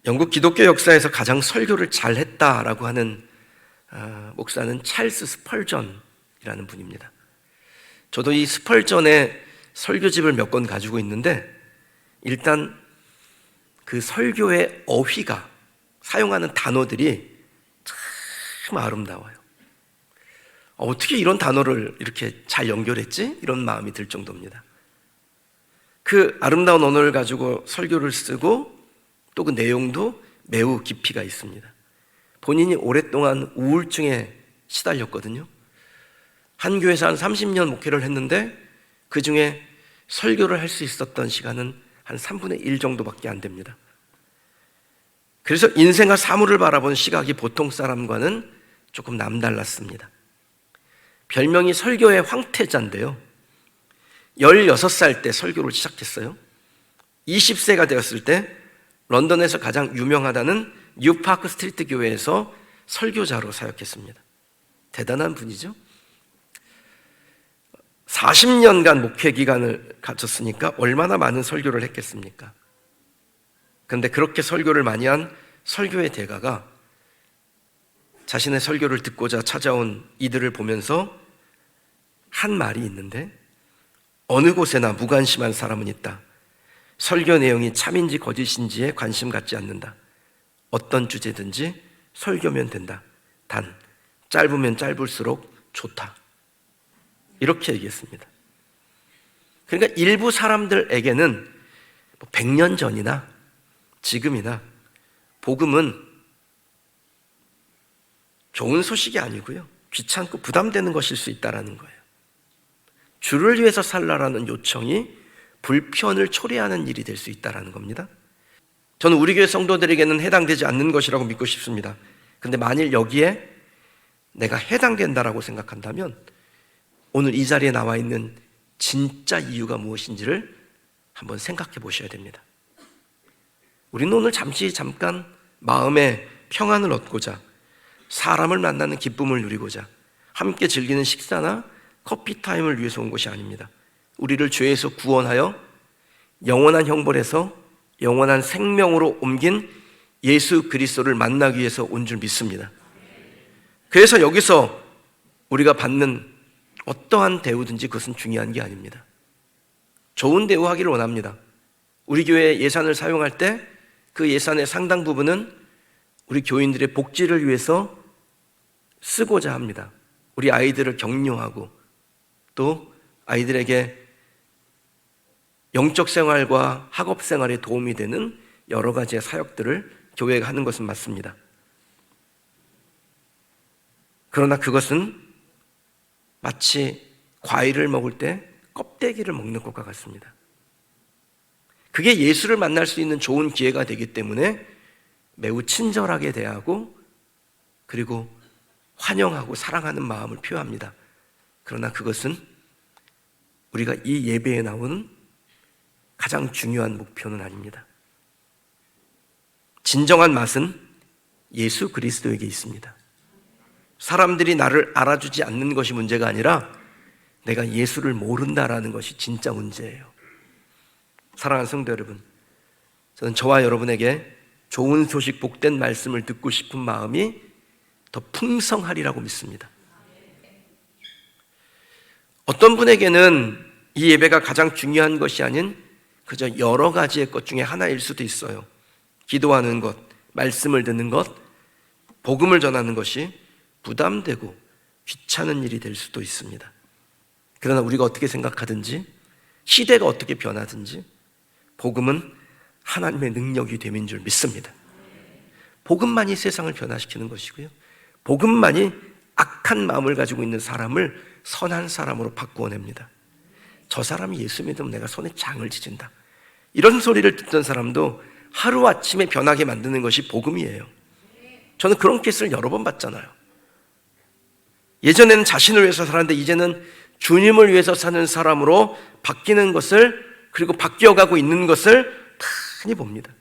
영국 기독교 역사에서 가장 설교를 잘했다라고 하는 목사는 찰스 스펄전이라는 분입니다. 저도 이 스펄전의 설교집을 몇 권 가지고 있는데, 일단 그 설교의 어휘가, 사용하는 단어들이 참 아름다워요. 어떻게 이런 단어를 이렇게 잘 연결했지? 이런 마음이 들 정도입니다. 그 아름다운 언어를 가지고 설교를 쓰고 또 그 내용도 매우 깊이가 있습니다. 본인이 오랫동안 우울증에 시달렸거든요. 한 교회에서 한 30년 목회를 했는데 그 중에 설교를 할 수 있었던 시간은 한 3분의 1 정도밖에 안 됩니다. 그래서 인생과 사물을 바라본 시각이 보통 사람과는 조금 남달랐습니다. 별명이 설교의 황태자인데요, 16살 때 설교를 시작했어요. 20세가 되었을 때 런던에서 가장 유명하다는 뉴파크 스트리트 교회에서 설교자로 사역했습니다. 대단한 분이죠. 40년간 목회 기간을 갖췄으니까 얼마나 많은 설교를 했겠습니까? 그런데 그렇게 설교를 많이 한 설교의 대가가 자신의 설교를 듣고자 찾아온 이들을 보면서 한 말이 있는데, 어느 곳에나 무관심한 사람은 있다. 설교 내용이 참인지 거짓인지에 관심 갖지 않는다. 어떤 주제든지 설교면 된다. 단 짧으면 짧을수록 좋다. 이렇게 얘기했습니다. 그러니까 일부 사람들에게는 100년 전이나 지금이나 복음은 좋은 소식이 아니고요, 귀찮고 부담되는 것일 수 있다는 거예요. 주를 위해서 살라라는 요청이 불편을 초래하는 일이 될 수 있다는 겁니다. 저는 우리 교회 성도들에게는 해당되지 않는 것이라고 믿고 싶습니다. 근데 만일 여기에 내가 해당된다라고 생각한다면 오늘 이 자리에 나와 있는 진짜 이유가 무엇인지를 한번 생각해 보셔야 됩니다. 우리는 오늘 잠깐 마음의 평안을 얻고자, 사람을 만나는 기쁨을 누리고자 함께 즐기는 식사나 커피 타임을 위해서 온 것이 아닙니다. 우리를 죄에서 구원하여 영원한 형벌에서 영원한 생명으로 옮긴 예수 그리스도를 만나기 위해서 온 줄 믿습니다. 그래서 여기서 우리가 받는 어떠한 대우든지 그것은 중요한 게 아닙니다. 좋은 대우하기를 원합니다. 우리 교회 예산을 사용할 때 그 예산의 상당 부분은 우리 교인들의 복지를 위해서 쓰고자 합니다. 우리 아이들을 격려하고 또 아이들에게 영적 생활과 학업 생활에 도움이 되는 여러 가지의 사역들을 교회가 하는 것은 맞습니다. 그러나 그것은 마치 과일을 먹을 때 껍데기를 먹는 것과 같습니다. 그게 예수를 만날 수 있는 좋은 기회가 되기 때문에 매우 친절하게 대하고 그리고 환영하고 사랑하는 마음을 표합니다. 그러나 그것은 우리가 이 예배에 나오는 가장 중요한 목표는 아닙니다. 진정한 맛은 예수 그리스도에게 있습니다. 사람들이 나를 알아주지 않는 것이 문제가 아니라 내가 예수를 모른다라는 것이 진짜 문제예요. 사랑하는 성도 여러분, 저는 저와 여러분에게 좋은 소식, 복된 말씀을 듣고 싶은 마음이 더 풍성하리라고 믿습니다. 어떤 분에게는 이 예배가 가장 중요한 것이 아닌 그저 여러 가지의 것 중에 하나일 수도 있어요. 기도하는 것, 말씀을 듣는 것, 복음을 전하는 것이 부담되고 귀찮은 일이 될 수도 있습니다. 그러나 우리가 어떻게 생각하든지, 시대가 어떻게 변하든지 복음은 하나님의 능력이 됨인 줄 믿습니다. 복음만이 세상을 변화시키는 것이고요, 복음만이 악한 마음을 가지고 있는 사람을 선한 사람으로 바꾸어냅니다. 저 사람이 예수 믿으면 내가 손에 장을 지진다, 이런 소리를 듣던 사람도 하루아침에 변하게 만드는 것이 복음이에요. 저는 그런 케이스를 여러 번 봤잖아요. 예전에는 자신을 위해서 살았는데 이제는 주님을 위해서 사는 사람으로 바뀌는 것을, 그리고 바뀌어가고 있는 것을 많이 봅니다.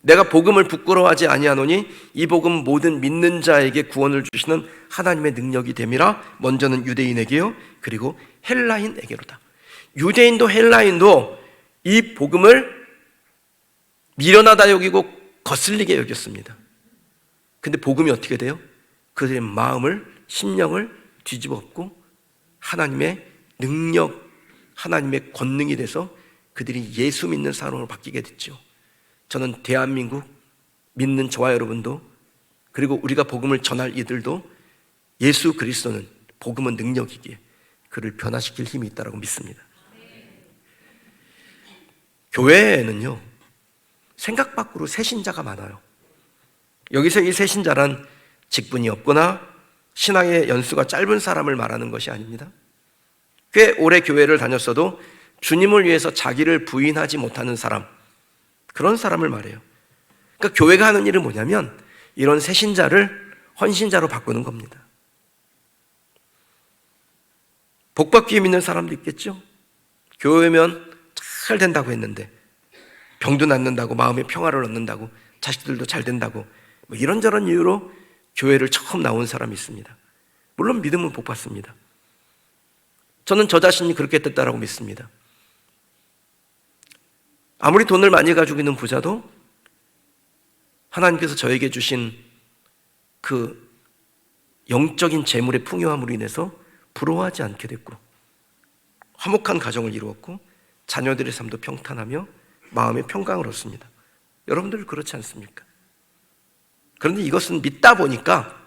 내가 복음을 부끄러워하지 아니하노니 이 복음 모든 믿는 자에게 구원을 주시는 하나님의 능력이 됨이라. 먼저는 유대인에게요, 그리고 헬라인에게로다. 유대인도 헬라인도 이 복음을 미련하다 여기고 거슬리게 여겼습니다. 근데 복음이 어떻게 돼요? 그들의 마음을, 심령을 뒤집어 엎고 하나님의 능력, 하나님의 권능이 돼서 그들이 예수 믿는 사람으로 바뀌게 됐죠. 저는 대한민국 믿는 저와 여러분도, 그리고 우리가 복음을 전할 이들도 예수 그리스도는, 복음은 능력이기에 그를 변화시킬 힘이 있다고 믿습니다. 교회에는요, 생각 밖으로 새신자가 많아요. 여기서 이 새신자란 직분이 없거나 신앙의 연수가 짧은 사람을 말하는 것이 아닙니다. 꽤 오래 교회를 다녔어도 주님을 위해서 자기를 부인하지 못하는 사람, 그런 사람을 말해요. 그러니까 교회가 하는 일은 뭐냐면 이런 새신자를 헌신자로 바꾸는 겁니다. 복받기 믿는 사람도 있겠죠. 교회면 잘 된다고 했는데 병도 낫는다고, 마음의 평화를 얻는다고, 자식들도 잘 된다고, 뭐 이런저런 이유로 교회를 처음 나온 사람이 있습니다. 물론 믿음은 복받습니다. 저는 저 자신이 그렇게 됐다라고 믿습니다. 아무리 돈을 많이 가지고 있는 부자도 하나님께서 저에게 주신 그 영적인 재물의 풍요함으로 인해서 부러워하지 않게 됐고, 화목한 가정을 이루었고, 자녀들의 삶도 평탄하며 마음의 평강을 얻습니다. 여러분들 그렇지 않습니까? 그런데 이것은 믿다 보니까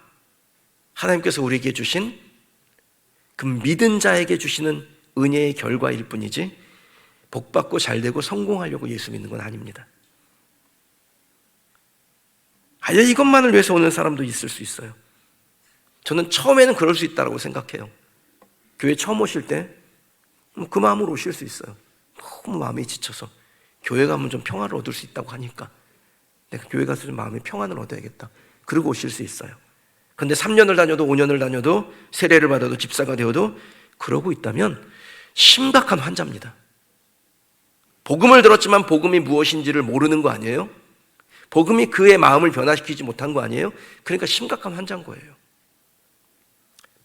하나님께서 우리에게 주신 그 믿은 자에게 주시는 은혜의 결과일 뿐이지 복받고 잘되고 성공하려고 예수 믿는 건 아닙니다. 아예 이것만을 위해서 오는 사람도 있을 수 있어요. 저는 처음에는 그럴 수 있다고 생각해요. 교회 처음 오실 때 그 마음으로 오실 수 있어요. 너무 마음이 지쳐서 교회 가면 좀 평화를 얻을 수 있다고 하니까 내가 교회 가서 좀 마음의 평안을 얻어야겠다, 그러고 오실 수 있어요. 근데 3년을 다녀도 5년을 다녀도 세례를 받아도 집사가 되어도 그러고 있다면 심각한 환자입니다. 복음을 들었지만 복음이 무엇인지를 모르는 거 아니에요? 복음이 그의 마음을 변화시키지 못한 거 아니에요? 그러니까 심각한 환자인 거예요.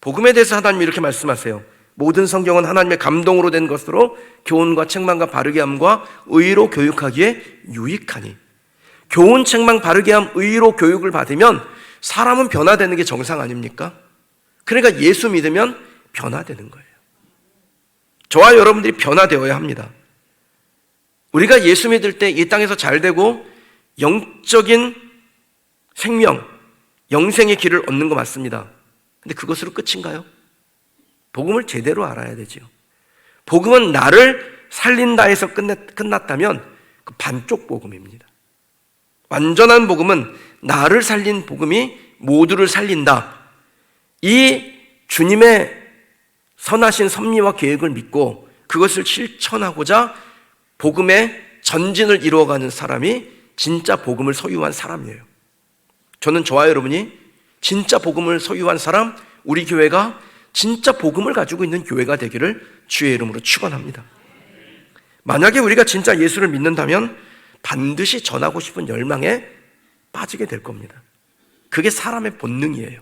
복음에 대해서 하나님이 이렇게 말씀하세요. 모든 성경은 하나님의 감동으로 된 것으로 교훈과 책망과 바르게 함과 의로 교육하기에 유익하니. 교훈, 책망, 바르게 함, 의로 교육을 받으면 사람은 변화되는 게 정상 아닙니까? 그러니까 예수 믿으면 변화되는 거예요. 저와 여러분들이 변화되어야 합니다. 우리가 예수 믿을 때 이 땅에서 잘 되고 영적인 생명, 영생의 길을 얻는 거 맞습니다. 근데 그것으로 끝인가요? 복음을 제대로 알아야 되죠. 복음은 나를 살린다 해서 끝났다면 그 반쪽 복음입니다. 완전한 복음은 나를 살린 복음이 모두를 살린다. 이 주님의 선하신 섭리와 계획을 믿고 그것을 실천하고자 복음의 전진을 이루어가는 사람이 진짜 복음을 소유한 사람이에요. 저는 저와 여러분이 진짜 복음을 소유한 사람, 우리 교회가 진짜 복음을 가지고 있는 교회가 되기를 주의 이름으로 축원합니다. 만약에 우리가 진짜 예수를 믿는다면 반드시 전하고 싶은 열망에 빠지게 될 겁니다. 그게 사람의 본능이에요.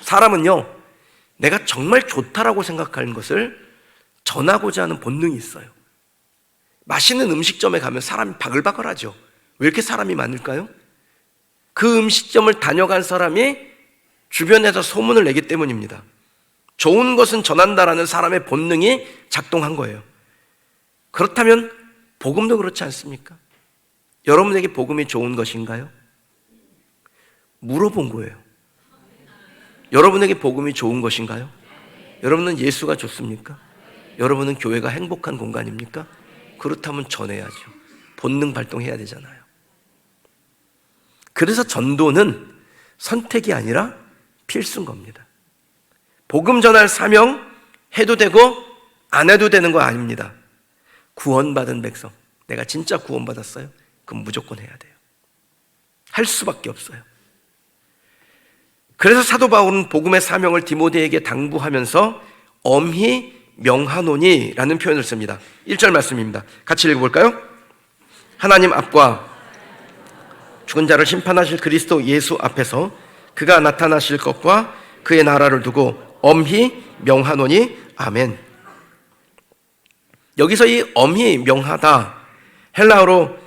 사람은요, 내가 정말 좋다라고 생각하는 것을 전하고자 하는 본능이 있어요. 맛있는 음식점에 가면 사람이 바글바글하죠. 왜 이렇게 사람이 많을까요? 그 음식점을 다녀간 사람이 주변에서 소문을 내기 때문입니다. 좋은 것은 전한다라는 사람의 본능이 작동한 거예요. 그렇다면 복음도 그렇지 않습니까? 여러분에게 복음이 좋은 것인가요? 물어본 거예요. 여러분에게 복음이 좋은 것인가요? 여러분은 예수가 좋습니까? 여러분은 교회가 행복한 공간입니까? 그렇다면 전해야죠. 본능 발동해야 되잖아요. 그래서 전도는 선택이 아니라 필수인 겁니다. 복음 전할 사명 해도 되고 안 해도 되는 거 아닙니다. 구원받은 백성, 내가 진짜 구원받았어요? 그럼 무조건 해야 돼요. 할 수밖에 없어요. 그래서 사도 바울은 복음의 사명을 디모데에게 당부하면서 엄히 명하노니 라는 표현을 씁니다. 1절 말씀입니다. 같이 읽어볼까요? 하나님 앞과 죽은 자를 심판하실 그리스도 예수 앞에서 그가 나타나실 것과 그의 나라를 두고 엄히 명하노니 아멘. 여기서 이 엄히 명하다, 헬라어로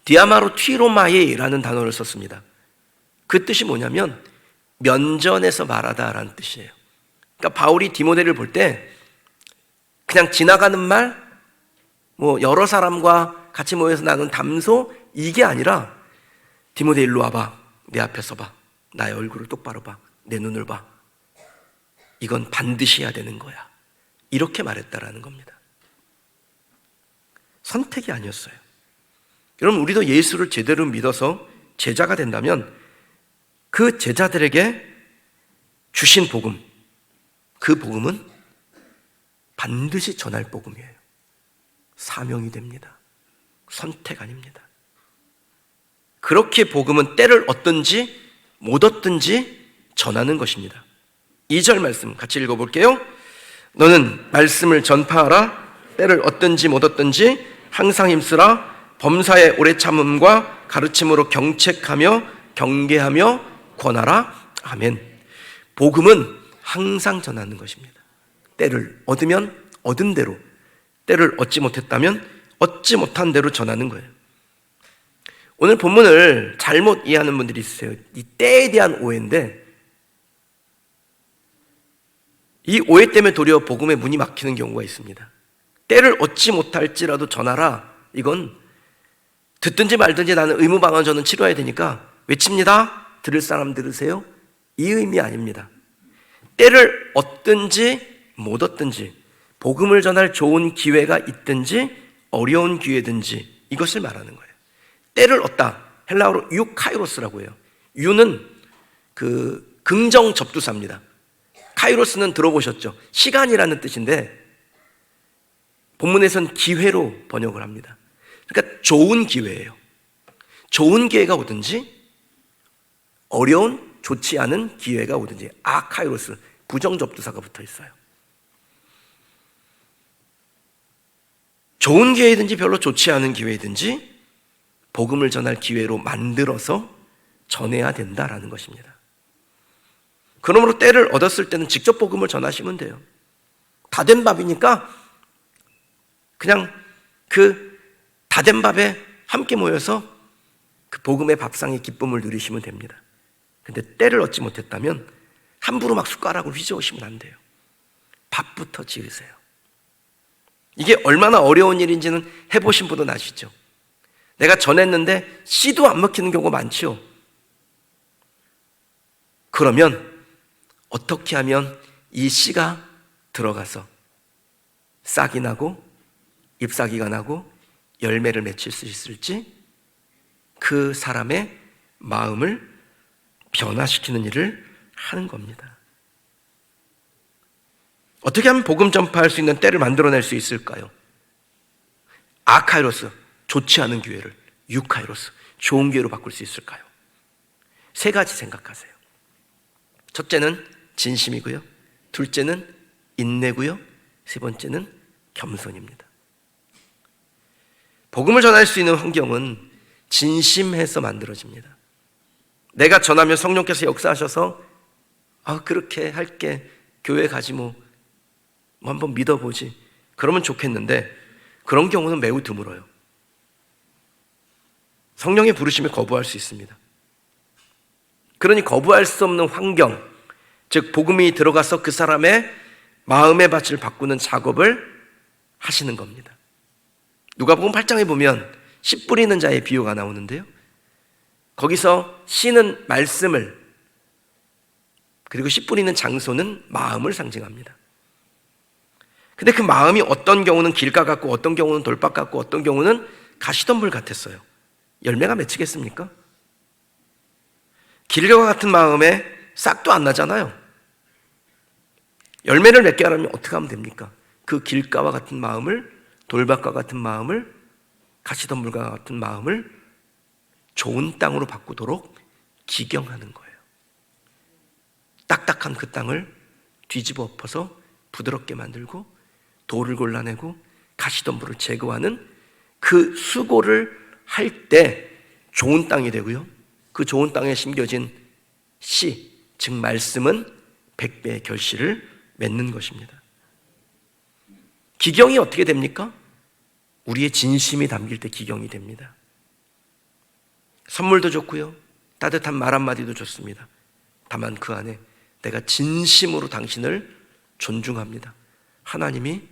디아마로튀로마이라는 단어를 썼습니다. 그 뜻이 뭐냐면 면전에서 말하다라는 뜻이에요. 그러니까 바울이 디모데를 볼 때 그냥 지나가는 말, 여러 사람과 같이 모여서 나눈 담소, 이게 아니라 디모데 일로 와봐, 내 앞에 서봐, 나의 얼굴을 똑바로 봐, 내 눈을 봐, 이건 반드시 해야 되는 거야, 이렇게 말했다라는 겁니다. 선택이 아니었어요. 여러분, 우리도 예수를 제대로 믿어서 제자가 된다면 그 제자들에게 주신 복음, 그 복음은 반드시 전할 복음이에요. 사명이 됩니다. 선택 아닙니다. 그렇게 복음은 때를 얻든지 못 얻든지 전하는 것입니다. 2절 말씀 같이 읽어볼게요. 너는 말씀을 전파하라. 때를 얻든지 못 얻든지 항상 힘쓰라. 범사의 오래 참음과 가르침으로 경책하며 경계하며 권하라. 아멘. 복음은 항상 전하는 것입니다. 때를 얻으면 얻은 대로, 때를 얻지 못했다면 얻지 못한 대로 전하는 거예요. 오늘 본문을 잘못 이해하는 분들이 있으세요. 이 때에 대한 오해인데, 이 오해 때문에 도리어 복음의 문이 막히는 경우가 있습니다. 때를 얻지 못할지라도 전하라. 이건 듣든지 말든지 나는 의무방어 저는 치러야 되니까 외칩니다. 들을 사람 들으세요. 이 의미 아닙니다. 때를 얻든지 못 얻든지, 복음을 전할 좋은 기회가 있든지 어려운 기회든지, 이것을 말하는 거예요. 때를 얻다, 헬라어로 유카이로스라고 해요. 유는 그 긍정 접두사입니다. 카이로스는 들어보셨죠? 시간이라는 뜻인데 본문에서는 기회로 번역을 합니다. 그러니까 좋은 기회예요. 좋은 기회가 오든지 어려운, 좋지 않은 기회가 오든지, 아카이로스, 부정접두사가 붙어 있어요. 좋은 기회이든지 별로 좋지 않은 기회이든지 복음을 전할 기회로 만들어서 전해야 된다라는 것입니다. 그러므로 때를 얻었을 때는 직접 복음을 전하시면 돼요. 다 된 밥이니까 그냥 그 다 된 밥에 함께 모여서 그 복음의 밥상의 기쁨을 누리시면 됩니다. 근데 때를 얻지 못했다면 함부로 막 숟가락을 휘저으시면 안 돼요. 밥부터 지으세요. 이게 얼마나 어려운 일인지는 해보신 분은 아시죠? 내가 전했는데 씨도 안 먹히는 경우가 많죠. 그러면 어떻게 하면 이 씨가 들어가서 싹이 나고 잎사귀가 나고 열매를 맺힐 수 있을지, 그 사람의 마음을 변화시키는 일을 하는 겁니다. 어떻게 하면 복음 전파할 수 있는 때를 만들어낼 수 있을까요? 아카이로스, 좋지 않은 기회를 유카이로스, 좋은 기회로 바꿀 수 있을까요? 세 가지 생각하세요. 첫째는 진심이고요, 둘째는 인내고요, 세 번째는 겸손입니다. 복음을 전할 수 있는 환경은 진심해서 만들어집니다. 내가 전하면 성령께서 역사하셔서 그렇게 할게, 교회 가지 뭐 한번 믿어보지, 그러면 좋겠는데 그런 경우는 매우 드물어요. 성령의 부르심에 거부할 수 있습니다. 그러니 거부할 수 없는 환경, 즉 복음이 들어가서 그 사람의 마음의 밭을 바꾸는 작업을 하시는 겁니다. 누가복음 8장에 보면 씨 뿌리는 자의 비유가 나오는데요, 거기서 씨는 말씀을, 그리고 씨 뿌리는 장소는 마음을 상징합니다. 근데 그 마음이 어떤 경우는 길가 같고 어떤 경우는 돌박 같고 어떤 경우는 가시덤불 같았어요. 열매가 맺히겠습니까? 길가 같은 마음에 싹도 안 나잖아요. 열매를 맺게 하려면 어떻게 하면 됩니까? 그 길가와 같은 마음을, 돌박과 같은 마음을, 가시덤불과 같은 마음을 좋은 땅으로 바꾸도록 기경하는 거예요. 딱딱한 그 땅을 뒤집어 엎어서 부드럽게 만들고 돌을 골라내고 가시덤불을 제거하는 그 수고를 할 때 좋은 땅이 되고요, 그 좋은 땅에 심겨진 씨, 즉 말씀은 100배의 결실을 맺는 것입니다. 기경이 어떻게 됩니까? 우리의 진심이 담길 때 기경이 됩니다. 선물도 좋고요, 따뜻한 말 한마디도 좋습니다. 다만 그 안에 내가 진심으로 당신을 존중합니다. 하나님이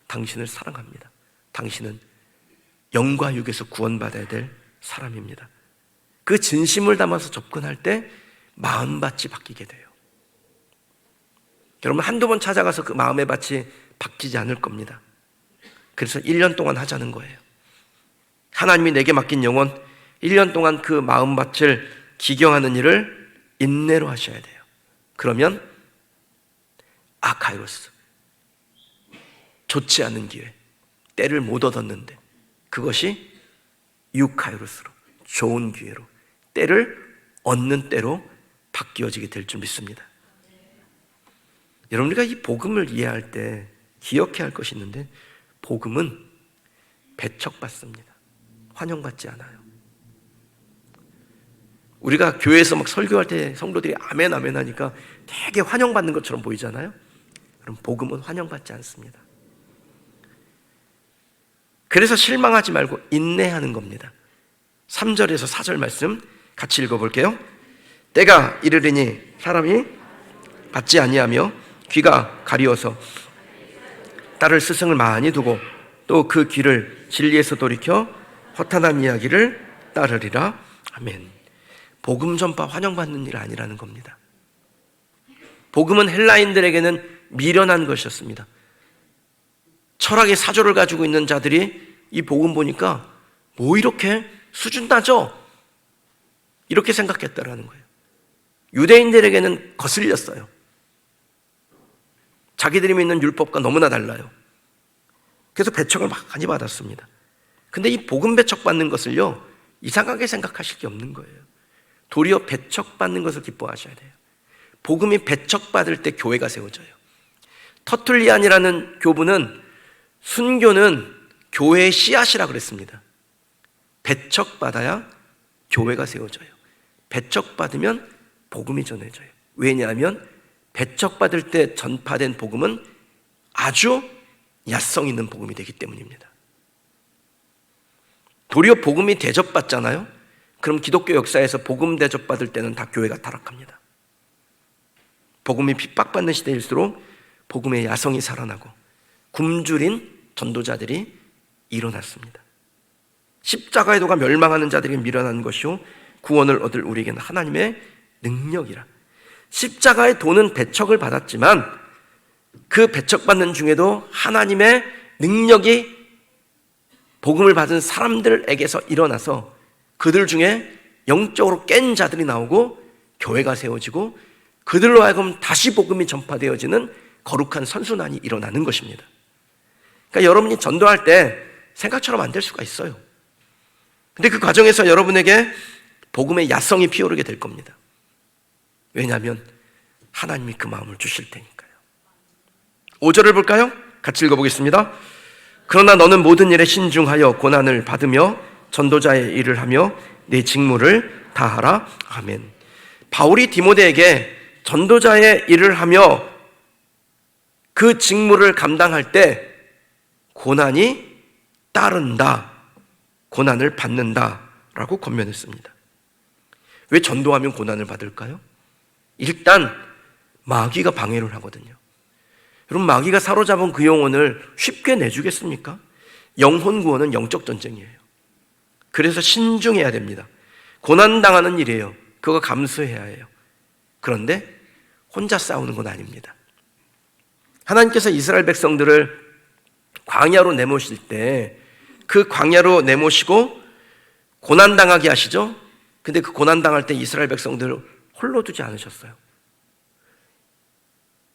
당신을 사랑합니다. 당신은 영과 육에서 구원받아야 될 사람입니다. 그 진심을 담아서 접근할 때 마음밭이 바뀌게 돼요. 여러분, 한두 번 찾아가서 그 마음의 밭이 바뀌지 않을 겁니다. 그래서 1년 동안 하자는 거예요. 하나님이 내게 맡긴 영혼 1년 동안 그 마음밭을 기경하는 일을 인내로 하셔야 돼요. 그러면 아카이로스, 좋지 않은 기회, 때를 못 얻었는데 그것이 유카이로스로, 좋은 기회로, 때를 얻는 때로 바뀌어지게 될 줄 믿습니다. 여러분, 우리가 이 복음을 이해할 때 기억해야 할 것이 있는데, 복음은 배척받습니다. 환영받지 않아요. 우리가 교회에서 막 설교할 때 성도들이 아멘 아멘 하니까 되게 환영받는 것처럼 보이잖아요. 그럼 복음은 환영받지 않습니다. 그래서 실망하지 말고 인내하는 겁니다. 3절에서 4절 말씀 같이 읽어볼게요. 때가 이르리니 사람이 받지 아니하며 귀가 가리워서 딸을 스승을 많이 두고 또 그 귀를 진리에서 돌이켜 허탄한 이야기를 따르리라. 아멘. 복음 전파 환영받는 일 아니라는 겁니다. 복음은 헬라인들에게는 미련한 것이었습니다. 철학의 사조를 가지고 있는 자들이 이 복음 보니까 뭐 이렇게 수준 낮아? 이렇게 생각했다라는 거예요. 유대인들에게는 거슬렸어요. 자기들이 믿는 율법과 너무나 달라요. 그래서 배척을 많이 받았습니다. 근데 이 복음 배척받는 것을요, 이상하게 생각하실 게 없는 거예요. 도리어 배척받는 것을 기뻐하셔야 돼요. 복음이 배척받을 때 교회가 세워져요. 터툴리안이라는 교부는 순교는 교회의 씨앗이라 그랬습니다. 배척받아야 교회가 세워져요. 배척받으면 복음이 전해져요. 왜냐하면 배척받을 때 전파된 복음은 아주 야성 있는 복음이 되기 때문입니다. 도리어 복음이 대접받잖아요. 그럼 기독교 역사에서 복음 대접받을 때는 다 교회가 타락합니다. 복음이 핍박받는 시대일수록 복음의 야성이 살아나고 굶주린 전도자들이 일어났습니다. 십자가의 도가 멸망하는 자들이 밀어난 것이요 구원을 얻을 우리에게는 하나님의 능력이라. 십자가의 도는 배척을 받았지만 그 배척받는 중에도 하나님의 능력이 복음을 받은 사람들에게서 일어나서 그들 중에 영적으로 깬 자들이 나오고 교회가 세워지고 그들로 하여금 다시 복음이 전파되어지는 거룩한 선순환이 일어나는 것입니다. 그러니까 여러분이 전도할 때 생각처럼 안 될 수가 있어요. 근데 그 과정에서 여러분에게 복음의 야성이 피어오르게 될 겁니다. 왜냐하면 하나님이 그 마음을 주실 테니까요. 5절을 볼까요? 같이 읽어보겠습니다. 그러나 너는 모든 일에 신중하여 고난을 받으며 전도자의 일을 하며 네 직무를 다하라. 아멘. 바울이 디모데에게 전도자의 일을 하며 그 직무를 감당할 때 고난이 따른다, 고난을 받는다라고 권면했습니다. 왜 전도하면 고난을 받을까요? 일단 마귀가 방해를 하거든요. 여러분, 마귀가 사로잡은 그 영혼을 쉽게 내주겠습니까? 영혼 구원은 영적 전쟁이에요. 그래서 신중해야 됩니다. 고난당하는 일이에요. 그거 감수해야 해요. 그런데 혼자 싸우는 건 아닙니다. 하나님께서 이스라엘 백성들을 광야로 내모실 때 그 광야로 내모시고 고난당하게 하시죠. 근데 그 고난당할 때 이스라엘 백성들을 홀로 두지 않으셨어요.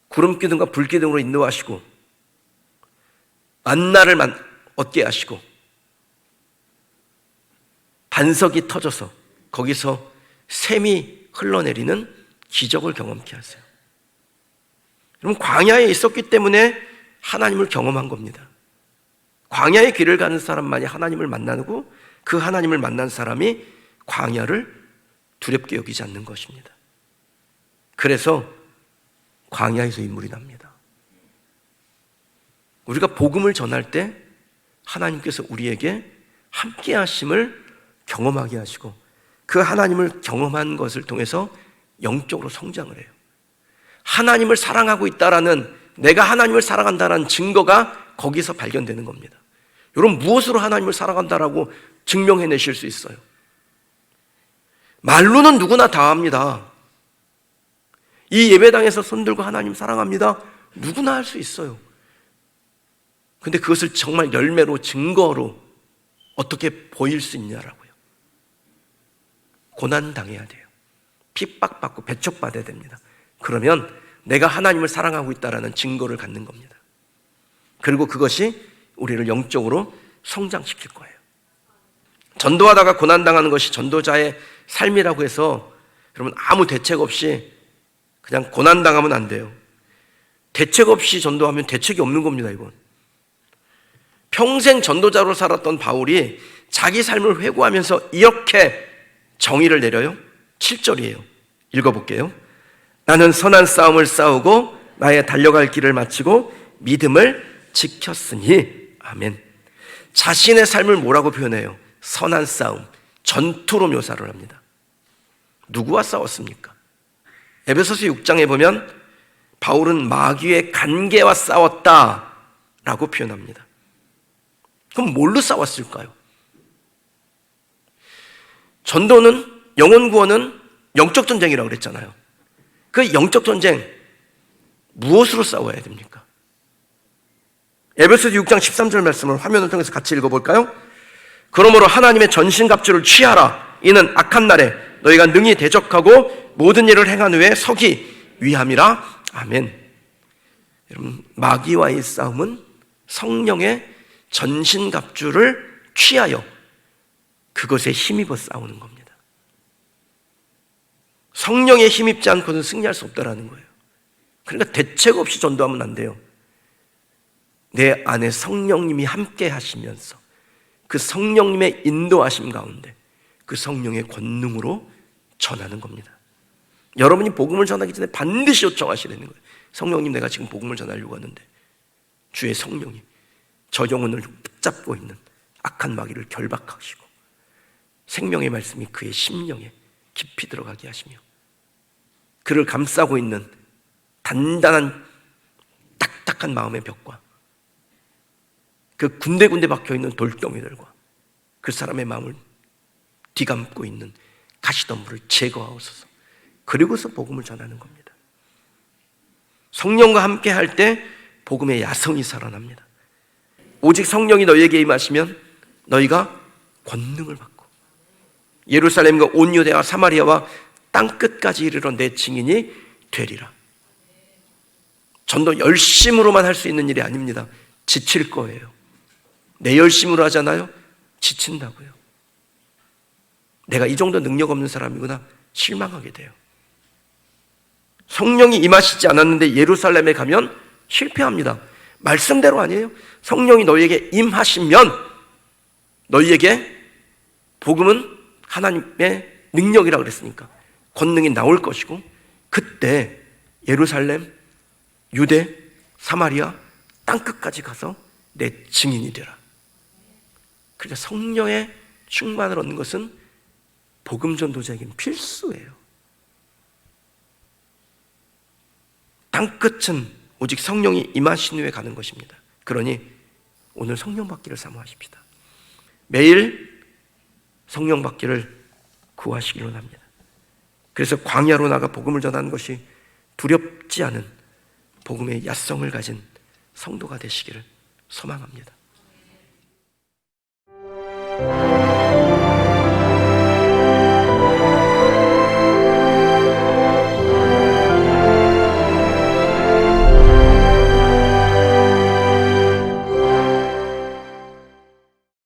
구름 기둥과 불 기둥으로 인도하시고 만나를 얻게 하시고 반석이 터져서 거기서 샘이 흘러내리는 기적을 경험케 하세요. 여러분, 광야에 있었기 때문에 하나님을 경험한 겁니다. 광야의 길을 가는 사람만이 하나님을 만나고 그 하나님을 만난 사람이 광야를 두렵게 여기지 않는 것입니다. 그래서 광야에서 인물이 납니다. 우리가 복음을 전할 때 하나님께서 우리에게 함께 하심을 경험하게 하시고 그 하나님을 경험한 것을 통해서 영적으로 성장을 해요. 하나님을 사랑하고 있다라는, 내가 하나님을 사랑한다라는 증거가 거기서 발견되는 겁니다. 여러분, 무엇으로 하나님을 사랑한다라고 증명해내실 수 있어요? 말로는 누구나 다 합니다. 이 예배당에서 손들고 하나님 사랑합니다, 누구나 할 수 있어요. 근데 그것을 정말 열매로, 증거로 어떻게 보일 수 있냐라고요. 고난당해야 돼요. 핍박받고 배척받아야 됩니다. 그러면 내가 하나님을 사랑하고 있다는 증거를 갖는 겁니다. 그리고 그것이 우리를 영적으로 성장시킬 거예요. 전도하다가 고난당하는 것이 전도자의 삶이라고 해서 여러분 아무 대책 없이 그냥 고난당하면 안 돼요. 대책 없이 전도하면 대책이 없는 겁니다. 이건 평생 전도자로 살았던 바울이 자기 삶을 회고하면서 이렇게 정의를 내려요. 7절이에요. 읽어볼게요. 나는 선한 싸움을 싸우고 나의 달려갈 길을 마치고 믿음을 지켰으니. 아멘. 자신의 삶을 뭐라고 표현해요? 선한 싸움, 전투로 묘사를 합니다. 누구와 싸웠습니까? 에베소서 6장에 보면 바울은 마귀의 간계와 싸웠다라고 표현합니다. 그럼 뭘로 싸웠을까요? 전도는, 영혼 구원은 영적 전쟁이라고 그랬잖아요. 그 영적 전쟁 무엇으로 싸워야 됩니까? 에베소서 6장 13절 말씀을 화면을 통해서 같이 읽어볼까요? 그러므로 하나님의 전신갑주를 취하라. 이는 악한 날에 너희가 능히 대적하고 모든 일을 행한 후에 서기 위함이라. 아멘. 여러분, 마귀와의 싸움은 성령의 전신갑주를 취하여 그것에 힘입어 싸우는 겁니다. 성령에 힘입지 않고는 승리할 수 없다라는 거예요. 그러니까 대책 없이 전도하면 안 돼요. 내 안에 성령님이 함께 하시면서 그 성령님의 인도하심 가운데 그 성령의 권능으로 전하는 겁니다. 여러분이 복음을 전하기 전에 반드시 요청하시라는 거예요. 성령님, 내가 지금 복음을 전하려고 하는데 주의 성령이 저 영혼을 붙잡고 있는 악한 마귀를 결박하시고 생명의 말씀이 그의 심령에 깊이 들어가게 하시며 그를 감싸고 있는 단단한 딱딱한 마음의 벽과 그 군데군데 박혀있는 돌덩이들과 그 사람의 마음을 뒤감고 있는 가시덤불을 제거하옵소서. 그리고서 복음을 전하는 겁니다. 성령과 함께 할 때 복음의 야성이 살아납니다. 오직 성령이 너희에게 임하시면 너희가 권능을 받고 예루살렘과 온 유대와 사마리아와 땅끝까지 이르러 내 증인이 되리라. 전도 열심으로만 할 수 있는 일이 아닙니다. 지칠 거예요. 내 열심으로 하잖아요. 지친다고요. 내가 이 정도 능력 없는 사람이구나 실망하게 돼요. 성령이 임하시지 않았는데 예루살렘에 가면 실패합니다. 말씀대로 아니에요. 성령이 너희에게 임하시면 너희에게 복음은 하나님의 능력이라고 그랬으니까 권능이 나올 것이고 그때 예루살렘, 유대, 사마리아 땅끝까지 가서 내 증인이 되라. 그러니까 성령의 충만을 얻는 것은 복음 전도자에게는 필수예요. 땅끝은 오직 성령이 임하신 후에 가는 것입니다. 그러니 오늘 성령 받기를 사모하십시다. 매일 성령 받기를 구하시기로 합니다. 그래서 광야로 나가 복음을 전하는 것이 두렵지 않은 복음의 야성을 가진 성도가 되시기를 소망합니다.